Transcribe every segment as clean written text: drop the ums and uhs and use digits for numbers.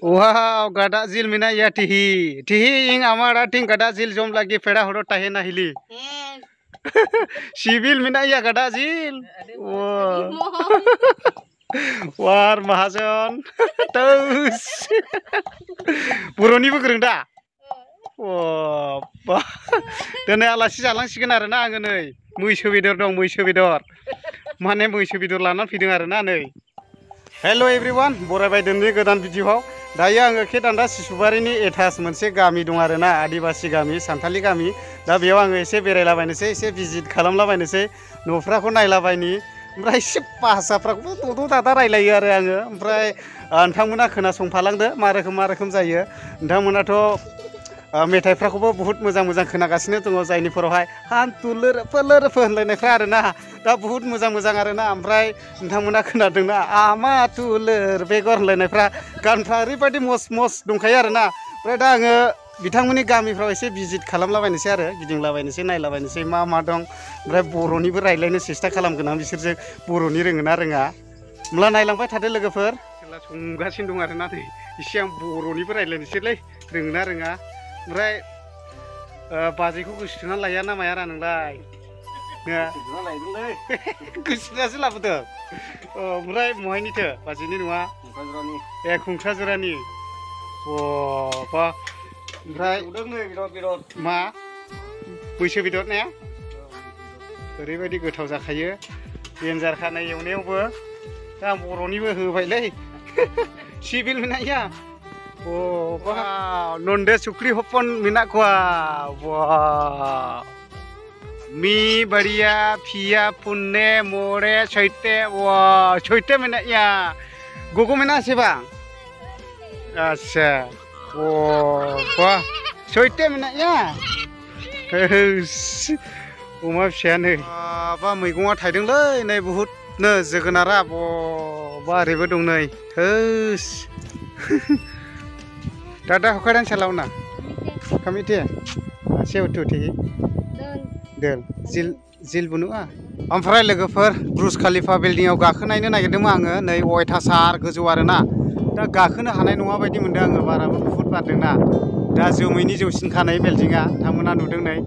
Wow, gada zil mina ya tihi. Tihi ing amara ting gada zil jom lagi peda horo tahe na hili. Sibil mina ya gada zil. Wow. War mahajon. Terus. Buroni bu gereng da. Wow. Dene alasi jalansigoन आरोना आङो नै मैसो बेदर दं मैसो बेदर. माने मैसो बेदर लानानै फैदों आरोना नै. हेलो एवरीवन बरायबाय दिनैनि गोदान भिडिअआव दायो आङो खेदान्दा सिसुबारिनि एटाच मोनसे गामि दं आरोना आदिबासि गामि सानथालि गामि दा बेयाव आङो एसे बेरायलाबायनोसै एसे भिजिट खालामलाबायनोसै न'फ्राखौ नायलाबायनि ओमफ्राय एसे भाषाफ्राखौबो दद' दादा रायलायो आरो आङो ओमफ्राय नोंथांमोना खोनासंफालांदो मा रोखोम जायो नोंथांमोनाथ' मेथाइफ्राखौबो बहुत मोजां खोनागासिनो दङ जायनिफोरावहाय हान्थुलोरफो होनलायनायफ्रा आरोना दा बहुत मोजां आरोना ओमफ्राय नोंथांमोना खोनादोंना आमा तुलोर बेगर होनलायनायफ्रा गानफ्रा ओरैबायदि मस्त दंखायो आरोना ओमफ्राय दा आङो बिथांमोननि गामिफ्राव एसे भिजिट खालामलाबायनोसै आरो गिदिंलाबायनोसै नायलाबायनोसै मा दं ओमफ्राय बर'निबो रायलायनो सेस्था खालामगोन आं बिसोरजों बर'नि रोङोना रोङा होमब्ला नायलांबाय थादो लोगोफोर जेला संगासिनो दं आरोना नै एसे आं बर'निबो रायलायनोसैलै रोङोना रोङा ओमफ्राय बाजैखौ गोसोथोनानै लाया ना मायारा नोंलाय गोसोथोनासो लाबोदों ओमफ्राय महायनिथो बाजैनि न'आ ए खुंख्राजरानि बा ओमफ्राय मा मैसो बेदर ने ओरैबायदि गोथाव जाखायो देन्जार खानाय एवनायावबो दा आं बर'निबो होबायलै civil मिनाया Oh, wow, nonde sukri hopon minak kuah. Wow. Mi baria, pia, punne, more, coite, wow, coite minaknya. Gogo minak sih bang? Asya. Wow, wah, coite minaknya. Umar siapa? Apa मैगंआ थाइदोंलै नै बहुत नो जोगोनारा बा ओरैबो दं नै थोस Dada hokaran salawna kami dia sew tu ti del zil bunu'a ओमफ्राय लोगोफोर ब्रुज खलिफा बिल्डिंआव गाखोनायनो नागिरदोंमोन आङो नै अयथासार गोजौ आरोना दा गाखोनो हानाय नङा बायदि मोनदों आङो बाराबो बुहुत बारदोंना दा जोमैनि जौसिन खानाय बिल्डिंआ नोंथांमोना नुदों नै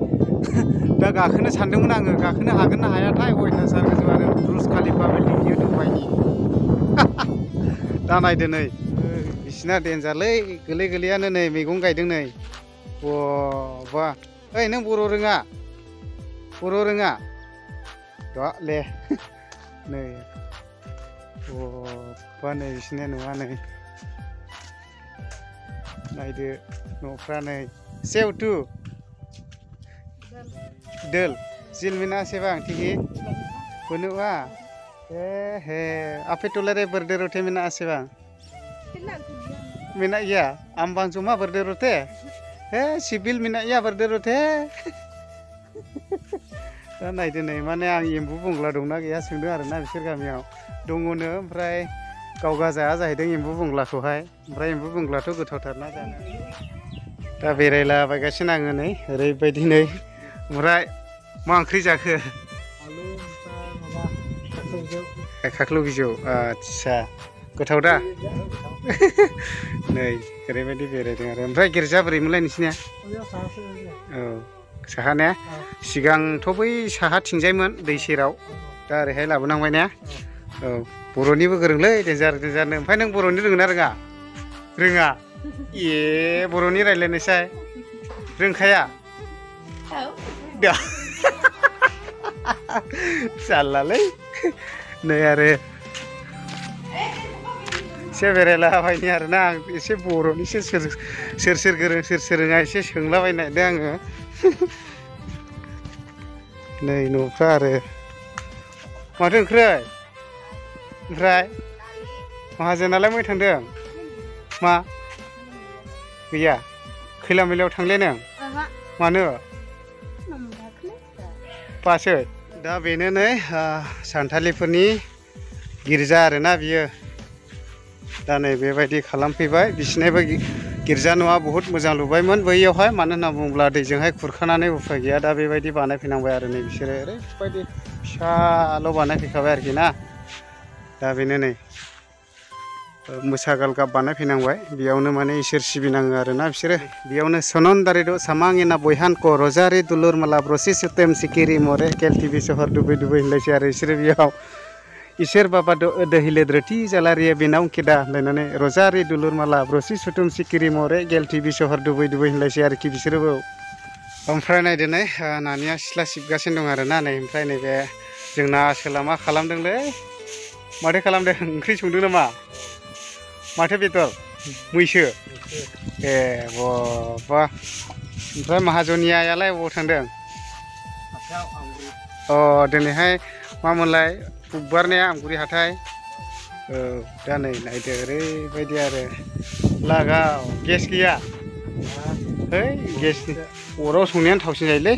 दा गाखोनो सानदोंमोन आङो गाखोनो हागोन ना हायाथाय अयथासार गोजौ आरो ब्रुज खलिफा बिल्डिं बियो दुबाइनि दा नायदो नै बिसिना देन्जारलै गोरलैयानो नै मैगं गायदों नै बा ओइ नों बर' रोङा द' ले नै बा नै बिसिना न'आ नै नायदो न'फ्रा नै सेवटु दोल जिलमिना सेबां टिहि बुनुआ हे आपे टोलारे बर्डे रोटे मिना सेबां Minak ya, ambang cuma berderote. Sibil minak ya berderote. Dan naik deh, mana yang ibu bungla dong nak ya sudah ada nabi sergamiau. Dongono, ompray kau gaza aja itu ibu bungla kohai, ompray ibu bungla tuh gue thotar na jana. Tapi rela bagasi nanggone, repeti nih, ompray mangkri jaga. Kaklu bijau, acha. Goथाव दा नै ओरैबायदि बेरायदों आरो ओमफ्राय गिर्जा बोरै मोनलाय नोंसिनिया औ साहा ने सिगांथ' बै साहा थिंजायमोन दै सेराव दा ओरैहाय लाबोनांबाय ने औ बर'निबो गोरोंलै देन्जारनो ओमफ्राय नों बर'नि रोङोना रोङा ए बर'नि रायलायनोसै रोंखाया दा जारलालै नै आरो एसे बेरायलाबायनि आरोना आं एसे बर'नि सोर गोरों सोर रोङा एसे सोंलाबायनो नागिरदों आङो नै न'फ्रा आरो माथो ओंख्रै ओमफ्राय माहाजोनालाय मै थांदों मा गैया खैला मैलायाव थांले नों मानो बासै दा बेनो नै सानथालिफोरनि गिर्जा आरोना बियो दा नै बेबायदि खालामफैबाय बिसिनाबो गिर्जा न'आ बहुत मोजां लुबायमोन बैयावहाय मानो होनना बुङोब्ला दैजोंहाय खुरखानानै उफाय गैया दा बेबायदि बानायफैनांबाय आरो नै बिसोरो ओरैबायदि फिसाल' बानायफैखाबाय आरोखि ना दा बेनो नै मोसागालगाब बानायफैनांबाय बेयावनो माने इसोर सिबिनाङो आरोना बिसोरो बेयावनो सननदारिद सामांगिना बयहानक रजारि दुलुर माला ब्रसि सुतेम सिकिरि मरे केलटिभि सहर दुबै दुबै होनलायसै आरो बिसोरो बेयाव इसोर बाबा दोहिले द्रति जालारिया बेनाव केदा होनलायनानै रजारि दुलुर माला ब्रसि सुतेम सिकिरि मरे केलटिभि सहर दुबै दुबै होनलायसै आरोखि बिसोरोबो ओमफ्राय नायदोनै नानिया सिथ्ला सिबगासिनो दं आरोना नै ओमफ्राय नैबे जोंना आसोला मा खालामदोंलै माथो खालामदों ओंख्रि संदों नामा माथो बेदर मैसो ए बा ओमफ्राय माहाजनियालाय बबाव थांदों दिनैहाय मामोनलाय बुधबारनिया आमगुरि हाथाय दा नै नायदो ओरैबायदि आरो लागाव गेस गैया है गेसनि अराव संनायानो थावसिन जायोलै